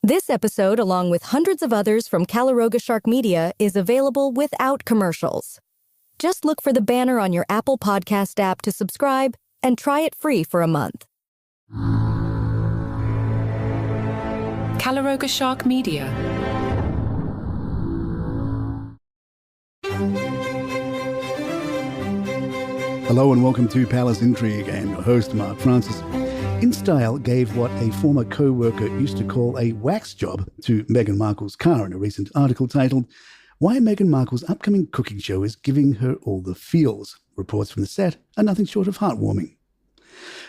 This episode, along with hundreds of others from Calaroga Shark Media, is available without commercials. Just look for the banner on your Apple Podcast app to subscribe and try it free for a month. Calaroga Shark Media. Hello and welcome to Palace Intrigue. I am your host, Mark Francis. InStyle gave what a former co-worker used to call a wax job to Meghan Markle's car in a recent article titled, "Why Meghan Markle's upcoming cooking show is giving her all the feels." Reports from the set are nothing short of heartwarming.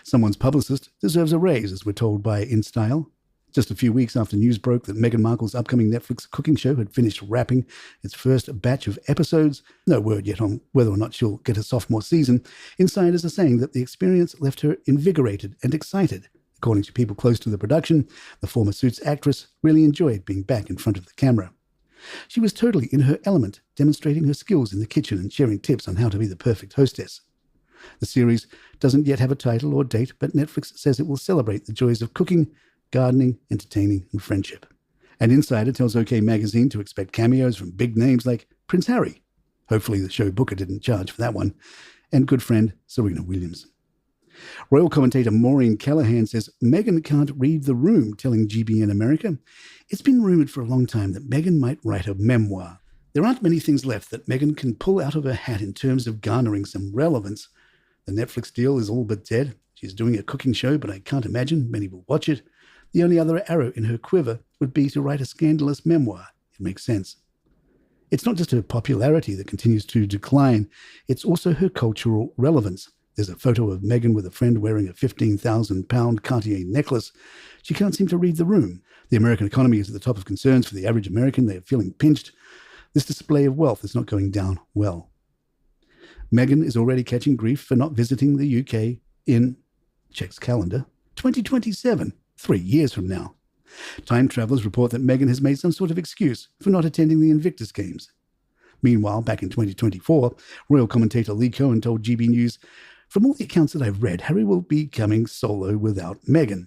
Someone's publicist deserves a raise, as we're told by InStyle. Just a few weeks after news broke that Meghan Markle's upcoming Netflix cooking show had finished wrapping its first batch of episodes, no word yet on whether or not she'll get a sophomore season, insiders are saying that the experience left her invigorated and excited. According to people close to the production, the former Suits actress really enjoyed being back in front of the camera. She was totally in her element, demonstrating her skills in the kitchen and sharing tips on how to be the perfect hostess. The series doesn't yet have a title or date, but Netflix says it will celebrate the joys of cooking, gardening, entertaining, and friendship. An insider tells OK Magazine to expect cameos from big names like Prince Harry. Hopefully the show booker didn't charge for that one. And good friend Serena Williams. Royal commentator Maureen Callahan says Meghan can't read the room, telling GBN America. It's been rumoured for a long time that Meghan might write a memoir. There aren't many things left that Meghan can pull out of her hat in terms of garnering some relevance. The Netflix deal is all but dead. She's doing a cooking show, but I can't imagine many will watch it. The only other arrow in her quiver would be to write a scandalous memoir. It makes sense. It's not just her popularity that continues to decline, it's also her cultural relevance. There's a photo of Meghan with a friend wearing a £15,000 Cartier necklace. She can't seem to read the room. The American economy is at the top of concerns for the average American. They are feeling pinched. This display of wealth is not going down well. Meghan is already catching grief for not visiting the UK in, checks calendar, 2027. 3 years from now. Time travelers report that Meghan has made some sort of excuse for not attending the Invictus Games. Meanwhile, back in 2024, royal commentator Lee Cohen told GB News, "From all the accounts that I've read, Harry will be coming solo without Meghan."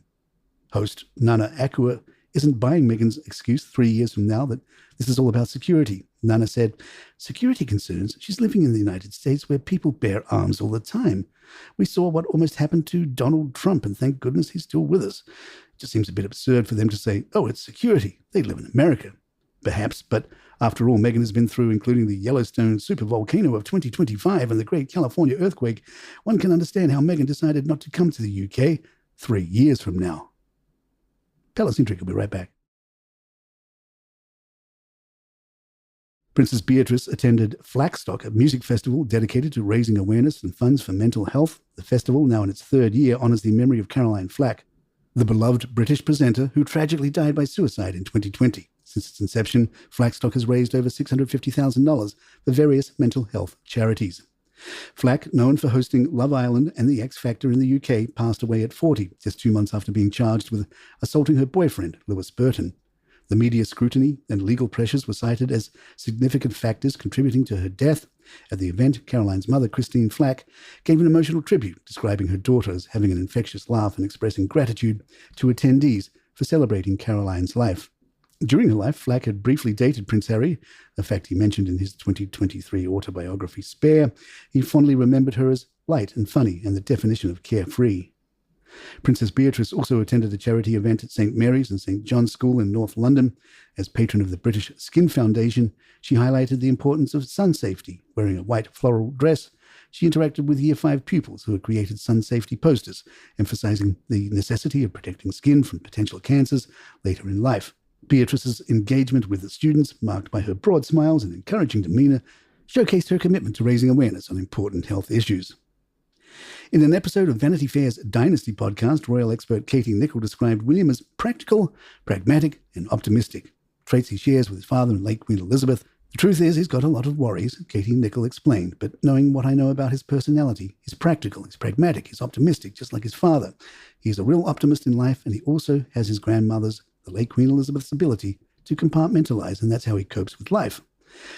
Host Nana Akua isn't buying Meghan's excuse 3 years from now that this is all about security. Nana said, "Security concerns? She's living in the United States where people bear arms all the time. We saw what almost happened to Donald Trump, and thank goodness he's still with us. It just seems a bit absurd for them to say, oh, it's security. They live in America." Perhaps, but after all Meghan has been through, including the Yellowstone supervolcano of 2025 and the Great California earthquake, one can understand how Meghan decided not to come to the UK 3 years from now. Palace Intrigue will be right back. Princess Beatrice attended Flackstock, a music festival dedicated to raising awareness and funds for mental health. The festival, now in its third year, honours the memory of Caroline Flack, the beloved British presenter who tragically died by suicide in 2020. Since its inception, Flackstock has raised over $650,000 for various mental health charities. Flack, known for hosting Love Island and The X Factor in the UK, passed away at 40, just 2 months after being charged with assaulting her boyfriend, Lewis Burton. The media scrutiny and legal pressures were cited as significant factors contributing to her death. At the event, Caroline's mother, Christine Flack, gave an emotional tribute, describing her daughter as having an infectious laugh and expressing gratitude to attendees for celebrating Caroline's life. During her life, Flack had briefly dated Prince Harry, a fact he mentioned in his 2023 autobiography, Spare. He fondly remembered her as light and funny and the definition of carefree. Princess Beatrice also attended a charity event at St Mary's and St John's School in North London. As patron of the British Skin Foundation, she highlighted the importance of sun safety. Wearing a white floral dress, she interacted with Year 5 pupils who had created sun safety posters, emphasizing the necessity of protecting skin from potential cancers later in life. Beatrice's engagement with the students, marked by her broad smiles and encouraging demeanour, showcased her commitment to raising awareness on important health issues. In an episode of Vanity Fair's Dynasty podcast, royal expert Katie Nicholl described William as practical, pragmatic, and optimistic, traits he shares with his father and late Queen Elizabeth. The truth is he's got a lot of worries, Katie Nicholl explained, but knowing what I know about his personality, he's practical, he's pragmatic, he's optimistic, just like his father. He's a real optimist in life, and he also has his grandmother's, the late Queen Elizabeth's, ability to compartmentalize, and that's how he copes with life.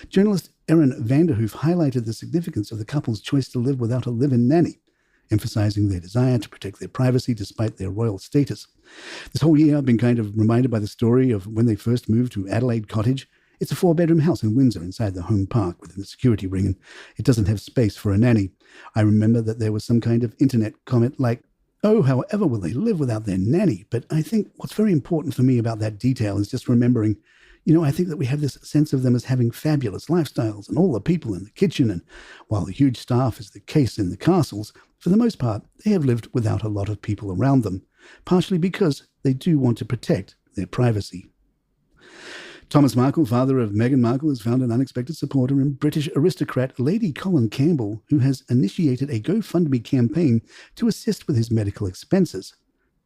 Journalist Erin Vanderhoof highlighted the significance of the couple's choice to live without a live-in nanny. emphasizing their desire to protect their privacy despite their royal status. This whole year, I've been kind of reminded by the story of when they first moved to Adelaide Cottage. It's a 4-bedroom house in Windsor inside the home park within a security ring, and it doesn't have space for a nanny. I remember that there was some kind of internet comment like, "Oh, however will they live without their nanny?" But I think what's very important for me about that detail is just remembering, I think that we have this sense of them as having fabulous lifestyles and all the people in the kitchen. And while the huge staff is the case in the castles, for the most part, they have lived without a lot of people around them, partially because they do want to protect their privacy. Thomas Markle, father of Meghan Markle, has found an unexpected supporter in British aristocrat Lady Colin Campbell, who has initiated a GoFundMe campaign to assist with his medical expenses.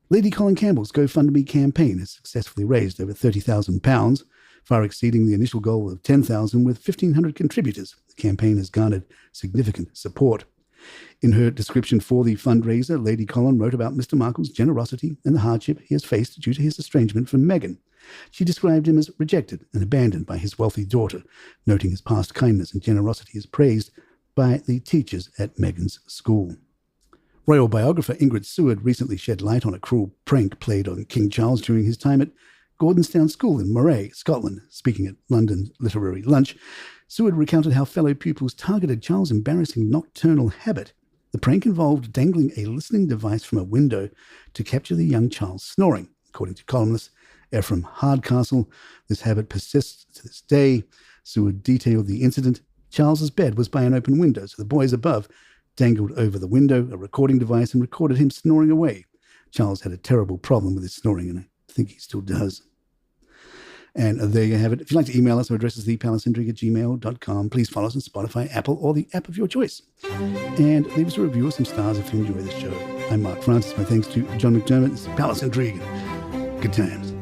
Lady Colin Campbell's GoFundMe campaign has successfully raised over £30,000, far exceeding the initial goal of $10,000 with 1,500 contributors. The campaign has garnered significant support. In her description for the fundraiser, Lady Colin wrote about Mr. Markle's generosity and the hardship he has faced due to his estrangement from Meghan. She described him as rejected and abandoned by his wealthy daughter, noting his past kindness and generosity as praised by the teachers at Meghan's school. Royal biographer Ingrid Seward recently shed light on a cruel prank played on King Charles during his time at Gordonstown School in Moray, Scotland. Speaking at London's Literary Lunch, Seward recounted how fellow pupils targeted Charles' embarrassing nocturnal habit. The prank involved dangling a listening device from a window to capture the young Charles snoring. According to columnist Ephraim Hardcastle, this habit persists to this day. Seward detailed the incident. Charles's bed was by an open window, so the boys above dangled over the window a recording device and recorded him snoring away. Charles had a terrible problem with his snoring, and I think he still does. And there you have it. If you'd like to email us, our address is thepalacintrigue@gmail.com. Please follow us on Spotify, Apple, or the app of your choice. And leave us a review or some stars if you enjoy the show. I'm Mark Francis. My thanks to John McDermott. This is Palace Intrigue. Good times.